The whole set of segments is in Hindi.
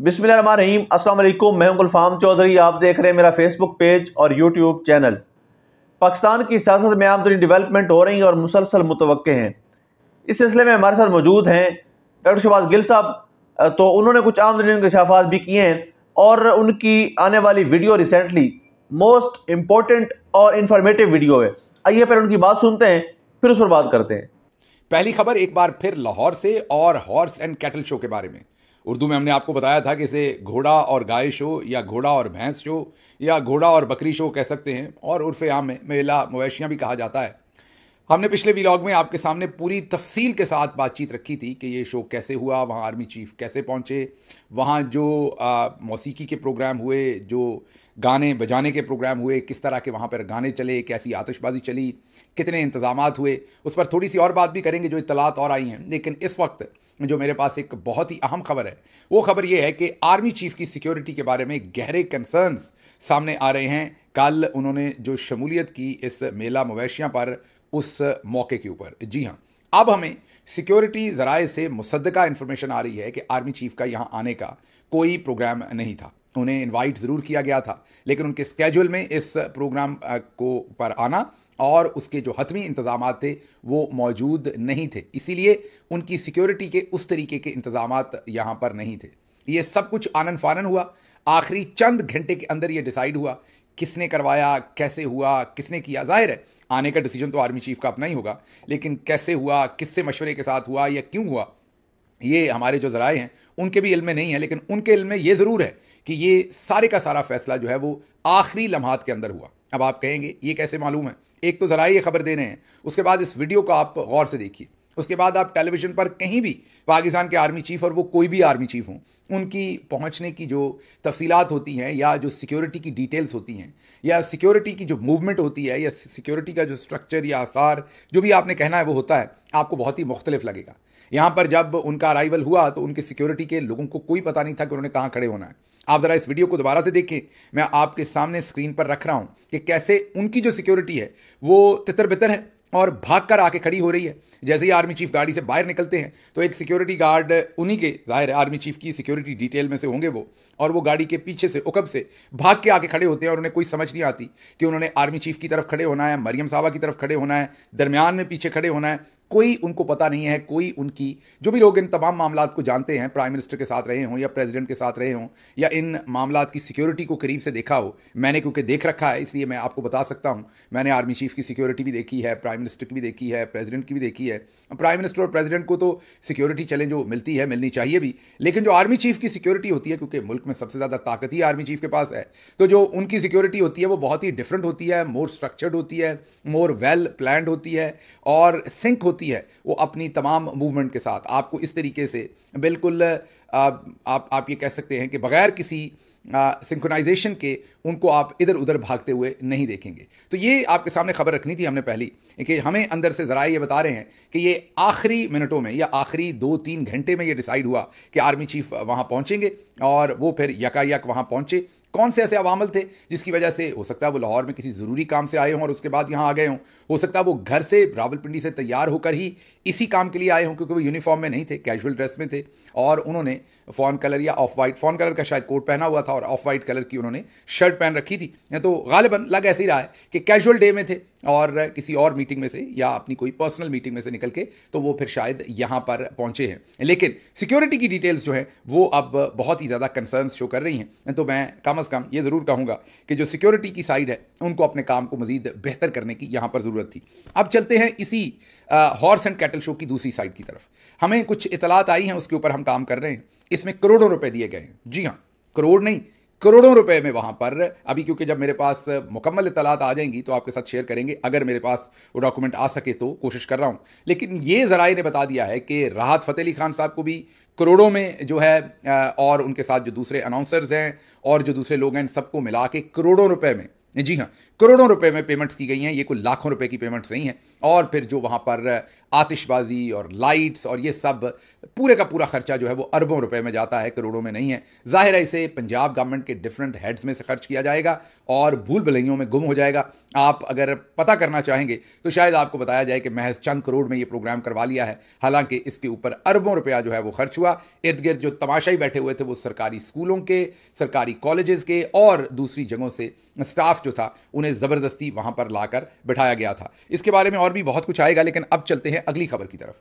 बिस्मिल्लाहिर्रहमानिर्रहीम। अस्सलाम वालेकुम। मैं हूं गुलफाम चौधरी। आप देख रहे हैं मेरा फेसबुक पेज और यूट्यूब चैनल। पाकिस्तान की सियासत में आमतरीन डेवलपमेंट हो रही है और मुसलसल मुतवक्के हैं। इस सिलसिले में हमारे साथ मौजूद हैं डॉक्टर शहबाज गिल साहब। तो उन्होंने कुछ आमतरीन इंकशाफात भी किए हैं और उनकी आने वाली वीडियो रिसेंटली मोस्ट इंपॉर्टेंट और इंफॉर्मेटिव वीडियो है। आइए पहले उनकी बात सुनते हैं, फिर उस पर बात करते हैं। पहली खबर एक बार फिर लाहौर से और हॉर्स एंड कैटल शो के बारे में। उर्दू में हमने आपको बताया था कि इसे घोड़ा और गाय शो या घोड़ा और भैंस शो या घोड़ा और बकरी शो कह सकते हैं, और उर्फ आम में मेला मवेशियां भी कहा जाता है। हमने पिछले व्लॉग में आपके सामने पूरी तफसील के साथ बातचीत रखी थी कि ये शो कैसे हुआ, वहाँ आर्मी चीफ कैसे पहुँचे, वहाँ जो मौसीकी के प्रोग्राम हुए, जो गाने बजाने के प्रोग्राम हुए, किस तरह के वहाँ पर गाने चले, कैसी आतिशबाजी चली, कितने इंतजामात हुए, उस पर थोड़ी सी और बात भी करेंगे जो इत्तलात और आई हैं। लेकिन इस वक्त जो मेरे पास एक बहुत ही अहम खबर है, वो खबर ये है कि आर्मी चीफ की सिक्योरिटी के बारे में गहरे कंसर्न्स सामने आ रहे हैं। कल उन्होंने जो शमूलियत की इस मेला मवेशियां पर, उस मौके के ऊपर, जी हाँ, अब हमें सिक्योरिटी ज़राए से मुसद्दका इन्फॉर्मेशन आ रही है कि आर्मी चीफ का यहाँ आने का कोई प्रोग्राम नहीं था। उन्हें इनवाइट ज़रूर किया गया था, लेकिन उनके स्केड्यूल में इस प्रोग्राम को पर आना और उसके जो हतमी इंतजामात थे वो मौजूद नहीं थे। इसीलिए उनकी सिक्योरिटी के उस तरीके के इंतजामात यहाँ पर नहीं थे। ये सब कुछ आनन फानन हुआ। आखिरी चंद घंटे के अंदर ये डिसाइड हुआ किसने करवाया, कैसे हुआ, किसने किया। जाहिर है आने का डिसीजन तो आर्मी चीफ का अपना ही होगा, लेकिन कैसे हुआ, किससे मशवरे के साथ हुआ या क्यों हुआ, ये हमारे जो ज़राए हैं उनके भी इल्म में नहीं है। लेकिन उनके इल्म में ये ज़रूर है कि ये सारे का सारा फैसला जो है वो आखिरी लम्हात के अंदर हुआ। अब आप कहेंगे ये कैसे मालूम है? एक तो ज़राए ये खबर दे रहे हैं, उसके बाद इस वीडियो को आप गौर से देखिए, उसके बाद आप टेलीविज़न पर कहीं भी पाकिस्तान के आर्मी चीफ, और वो कोई भी आर्मी चीफ हों, उनकी पहुंचने की जो तफसीलात होती हैं या जो सिक्योरिटी की डिटेल्स होती हैं या सिक्योरिटी की जो मूवमेंट होती है या सिक्योरिटी का जो स्ट्रक्चर या आसार, जो भी आपने कहना है वो होता है, आपको बहुत ही मुख्तलिफ लगेगा। यहाँ पर जब उनका अराइवल हुआ तो उनके सिक्योरिटी के लोगों को कोई पता नहीं था कि उन्होंने कहाँ खड़े होना है। आप ज़रा इस वीडियो को दोबारा से देखें। मैं आपके सामने स्क्रीन पर रख रहा हूँ कि कैसे उनकी जो सिक्योरिटी है वो तितर बितर है और भागकर आके खड़ी हो रही है। जैसे ही आर्मी चीफ गाड़ी से बाहर निकलते हैं तो एक सिक्योरिटी गार्ड उन्हीं के, जाहिर है आर्मी चीफ की सिक्योरिटी डिटेल में से होंगे वो, और वो गाड़ी के पीछे से उकब से भाग के आके खड़े होते हैं और उन्हें कोई समझ नहीं आती कि उन्होंने आर्मी चीफ की तरफ खड़े होना है, मरियम साहबा की तरफ खड़े होना है, दरमियान में पीछे खड़े होना है। कोई उनको पता नहीं है। कोई उनकी, जो भी लोग इन तमाम मामलात को जानते हैं, प्राइम मिनिस्टर के साथ रहे हों या प्रेसिडेंट के साथ रहे हों या इन मामलात की सिक्योरिटी को करीब से देखा हो, मैंने क्योंकि देख रखा है इसलिए मैं आपको बता सकता हूं। मैंने आर्मी चीफ की सिक्योरिटी भी देखी है, प्राइम मिनिस्टर की भी देखी है, प्रेसिडेंट की भी देखी है। प्राइम मिनिस्टर और प्रेसिडेंट को तो सिक्योरिटी चलें जो मिलती है, मिलनी चाहिए भी, लेकिन जो आर्मी चीफ की सिक्योरिटी होती है, क्योंकि मुल्क में सबसे ज़्यादा ताकत ही आर्मी चीफ के पास है, तो जो उनकी सिक्योरिटी होती है वो बहुत ही डिफरेंट होती है, मोर स्ट्रक्चर्ड होती है, मोर वेल प्लान्ड होती है और सिंक होती है वो अपनी तमाम मूवमेंट के साथ। आपको इस तरीके से बिल्कुल आप ये कह सकते हैं कि बगैर किसी सिंक्रोनाइजेशन के उनको आप इधर उधर भागते हुए नहीं देखेंगे। तो ये आपके सामने खबर रखनी थी हमने पहली, कि हमें अंदर से ज़रा ये बता रहे हैं कि ये आखिरी मिनटों में या आखिरी 2-3 घंटे में ये डिसाइड हुआ कि आर्मी चीफ वहाँ पहुँचेंगे, और वो फिर यकायक वहाँ पहुँचे। कौन से ऐसे अवामल थे जिसकी वजह से, हो सकता है वो लाहौर में किसी ज़रूरी काम से आए हों और उसके बाद यहाँ आ गए हों, हो सकता है वो घर से रावलपिंडी से तैयार होकर ही इसी काम के लिए आए हों, क्योंकि वो यूनिफॉर्म में नहीं थे, कैजुअल ड्रेस में थे, और उन्होंने फॉन कलर या ऑफ वाइट, फॉन कलर का शायद कोट पहना हुआ था और ऑफ वाइट कलर की उन्होंने शर्ट पहन रखी थी। तो गालिबन लग ऐसे ही रहा है कि कैजुअल डे में थे और किसी और मीटिंग में से या अपनी कोई पर्सनल मीटिंग में से निकल के तो वो फिर शायद यहाँ पर पहुँचे हैं। लेकिन सिक्योरिटी की डिटेल्स जो है वो अब बहुत ही ज़्यादा कंसर्न्स शो कर रही हैं। तो मैं कम अज़ कम ये ज़रूर कहूँगा कि जो सिक्योरिटी की साइड है उनको अपने काम को मज़ीद बेहतर करने की यहाँ पर ज़रूरत थी। अब चलते हैं इसी हॉर्स एंड कैटल शो की दूसरी साइड की तरफ। हमें कुछ इतलात आई हैं, उसके ऊपर हम काम कर रहे हैं। इसमें करोड़ों रुपए दिए गए हैं। जी हाँ, करोड़ नहीं, करोड़ों रुपए में वहाँ पर अभी, क्योंकि जब मेरे पास मुकम्मल इत्तलात आ जाएंगी तो आपके साथ शेयर करेंगे, अगर मेरे पास वो डॉक्यूमेंट आ सके तो कोशिश कर रहा हूँ। लेकिन ये ज़राए ने बता दिया है कि राहत फ़तेह अली खान साहब को भी करोड़ों में जो है, और उनके साथ जो दूसरे अनाउंसर्स हैं और जो दूसरे लोग हैं, इन सबको मिला के करोड़ों रुपए में, जी हाँ, करोड़ों रुपए में पेमेंट्स की गई हैं। ये कोई लाखों रुपए की पेमेंट्स नहीं है। और फिर जो वहाँ पर आतिशबाजी और लाइट्स और ये सब पूरे का पूरा खर्चा जो है वो अरबों रुपए में जाता है, करोड़ों में नहीं है। जाहिर है इसे पंजाब गवर्नमेंट के डिफरेंट हेड्स में से खर्च किया जाएगा और भूल भुलैयों में गुम हो जाएगा। आप अगर पता करना चाहेंगे तो शायद आपको बताया जाए कि महज चंद करोड़ में ये प्रोग्राम करवा लिया है, हालांकि इसके ऊपर अरबों रुपया जो है वो खर्च हुआ। इर्द गिर्द जो तमाशाई बैठे हुए थे वो सरकारी स्कूलों के, सरकारी कॉलेजेस के और दूसरी जगहों से स्टाफ जो था उन्हें ज़बरदस्ती वहां पर लाकर बिठाया गया था। इसके बारे में और भी बहुत कुछ आएगा, लेकिन अब चलते हैं अगली खबर की तरफ।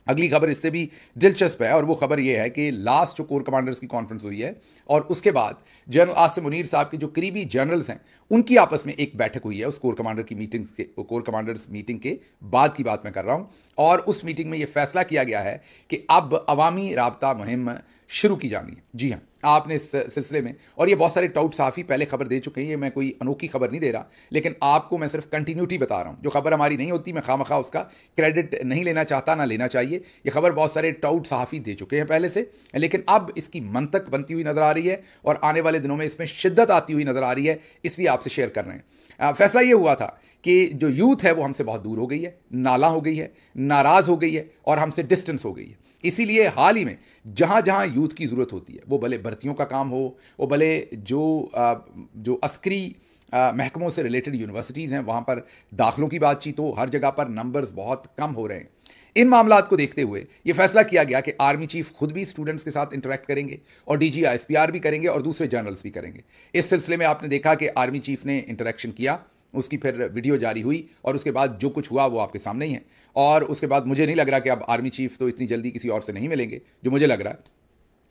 अगली खबर इससे भी दिलचस्प है और वो खबर ये है कि लास्ट जो कोर कमांडर्स की कॉन्फ्रेंस हुई है और उसके बाद जनरल आसिम मुनीर साहब के जो करीबी जनरल्स हैं उनकी आपस में एक बैठक हुई है। उस कोर कमांडर्स मीटिंग के बाद की बात मैं कर रहा हूं, और उस मीटिंग में ये फैसला किया गया है कि अब अवामी राबता मुहिम शुरू की जानी है। जी हाँ, आपने इस सिलसिले में, और ये बहुत सारे टाउट साफ़ी पहले खबर दे चुके हैं, ये मैं कोई अनोखी खबर नहीं दे रहा, लेकिन आपको मैं सिर्फ कंटिन्यूटी बता रहा हूँ। जो खबर हमारी नहीं होती मैं खामखा उसका क्रेडिट नहीं लेना चाहता, ना लेना चाहिए। ये खबर बहुत सारे टाउट सहाफ़ी दे चुके हैं पहले से, लेकिन अब इसकी मंतक बनती हुई नज़र आ रही है और आने वाले दिनों में इसमें शिद्दत आती हुई नज़र आ रही है, इसलिए आपसे शेयर कर रहे हैं। फैसला ये हुआ था कि जो यूथ है वो हमसे बहुत दूर हो गई है, नाला हो गई है, नाराज़ हो गई है और हमसे डिस्टेंस हो गई है। इसीलिए हाल ही में जहाँ जहाँ यूथ की ज़रूरत होती है, वो भले भर्तियों का काम हो, वो भले जो अस्करी महकमों से रिलेटेड यूनिवर्सिटीज़ हैं वहाँ पर दाखिलों की बातचीत हो, हर जगह पर नंबर्स बहुत कम हो रहे हैं। इन मामलात को देखते हुए ये फैसला किया गया कि आर्मी चीफ खुद भी स्टूडेंट्स के साथ इंटरेक्ट करेंगे और डीजी ISPR भी करेंगे और दूसरे जनरल्स भी करेंगे। इस सिलसिले में आपने देखा कि आर्मी चीफ ने इंटरेक्शन किया, उसकी फिर वीडियो जारी हुई और उसके बाद जो कुछ हुआ वो आपके सामने ही है। और उसके बाद मुझे नहीं लग रहा कि अब आर्मी चीफ तो इतनी जल्दी किसी और से नहीं मिलेंगे, जो मुझे लग रहा है।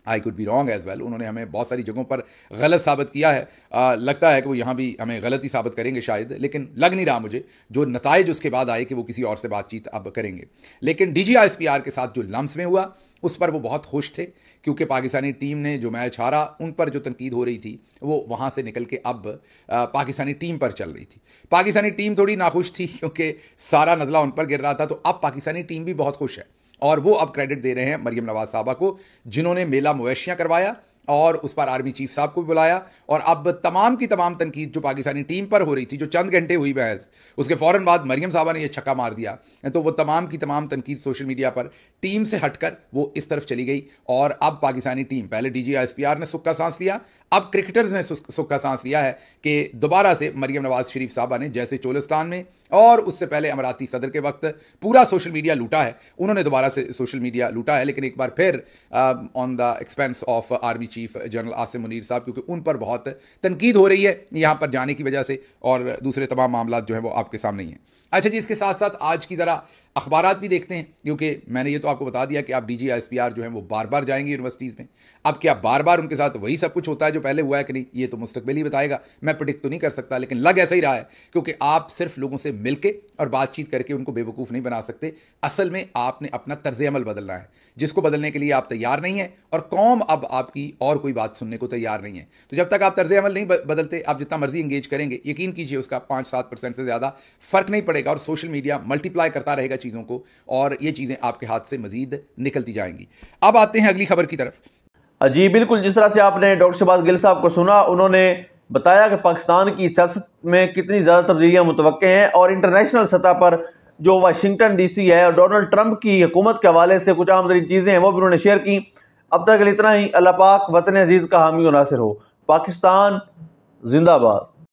I could be wrong as well, उन्होंने हमें बहुत सारी जगहों पर गलत साबित किया है। लगता है कि वो यहाँ भी हमें गलत ही साबित करेंगे शायद, लेकिन लग नहीं रहा मुझे जो नताइज उसके बाद आए कि वो किसी और से बातचीत अब करेंगे। लेकिन डीजी ISPR के साथ जो लम्स में हुआ उस पर वो बहुत खुश थे, क्योंकि पाकिस्तानी टीम ने जो मैच हारा उन पर जो तनकीद हो रही थी वो वहाँ से निकल के अब पाकिस्तानी टीम पर चल रही थी। पाकिस्तानी टीम थोड़ी नाखुश थी क्योंकि सारा नज़ला उन पर गिर रहा था, तो अब पाकिस्तानी टीम भी बहुत खुश है और वो अब क्रेडिट दे रहे हैं मरियम नवाज साहबा को, जिन्होंने मेला मुवैशियां करवाया और उस पर आर्मी चीफ साहब को भी बुलाया। और अब तमाम की तमाम तनकीद जो पाकिस्तानी टीम पर हो रही थी, जो चंद घंटे हुई बहस, उसके फ़ौरन बाद मरियम साहबा ने यह छक्का मार दिया, तो वो तमाम की तमाम तनकीद सोशल मीडिया पर टीम से हटकर वो इस तरफ चली गई। और अब पाकिस्तानी टीम, पहले डीजी ISPR ने सुक्का सांस लिया, अब क्रिकेटर्स ने सुक्का सांस लिया है कि दोबारा से मरियम नवाज शरीफ साहबा ने, जैसे चोलिस्तान में और उससे पहले अमराती सदर के वक्त पूरा सोशल मीडिया लूटा है, उन्होंने दोबारा से सोशल मीडिया लूटा है, लेकिन एक बार फिर on the expense of army chief general Asim Munir साहब, क्योंकि उन पर बहुत तनकीद हो रही है यहाँ पर जाने की वजह से, और दूसरे तमाम मामला जो है वो आपके सामने ही हैं। अच्छा जी, इसके साथ साथ आज की ज़रा अखबारात भी देखते हैं, क्योंकि मैंने ये तो आपको बता दिया कि आप डीजी ISPR जो है वो बार बार जाएंगे यूनिवर्सिटीज़ में। अब क्या बार बार उनके साथ वही सब कुछ होता है जो पहले हुआ है कि नहीं, ये तो मुस्तकबिल ही बताएगा, मैं प्रेडिक्ट तो नहीं कर सकता, लेकिन लग ऐसा ही रहा है, क्योंकि आप सिर्फ लोगों से मिलके और बातचीत करके उनको बेवकूफ़ नहीं बना सकते। असल में आपने अपना तर्ज अमल बदलना है, जिसको बदलने के लिए आप तैयार नहीं हैं और कौम अब आपकी और कोई बात सुनने को तैयार नहीं है। तो जब तक आप तर्ज अमल नहीं बदलते, आप जितना मर्जी इंगेज करेंगे, यकीन कीजिए उसका 5-7% से ज़्यादा फ़र्क नहीं पड़ेगा और सोशल मीडिया मल्टीप्लाई करता रहेगा चीज़ों को और ये चीज़ें आपके हाथ से मजीद निकलती जाएंगी। अब आते हैं अगली खबर की तरफ। जी बिल्कुल, जिस तरह से आपने डॉक्टर शहबाज गिल साहब को सुना, उन्होंने बताया कि पाकिस्तान की सियासत में कितनी ज़्यादा तब्दीलियाँ मुतवक्के हैं और इंटरनेशनल सतह पर जो वाशिंगटन DC है और डोनाल्ड ट्रंप की हुकूमत के हवाले से कुछ आम तरीन चीज़ें हैं वो भी उन्होंने शेयर की। अब तक इतना ही। अल्लाह पाक वतन अजीज़ का हामी और नासिर हो। पाकिस्तान जिंदाबाद।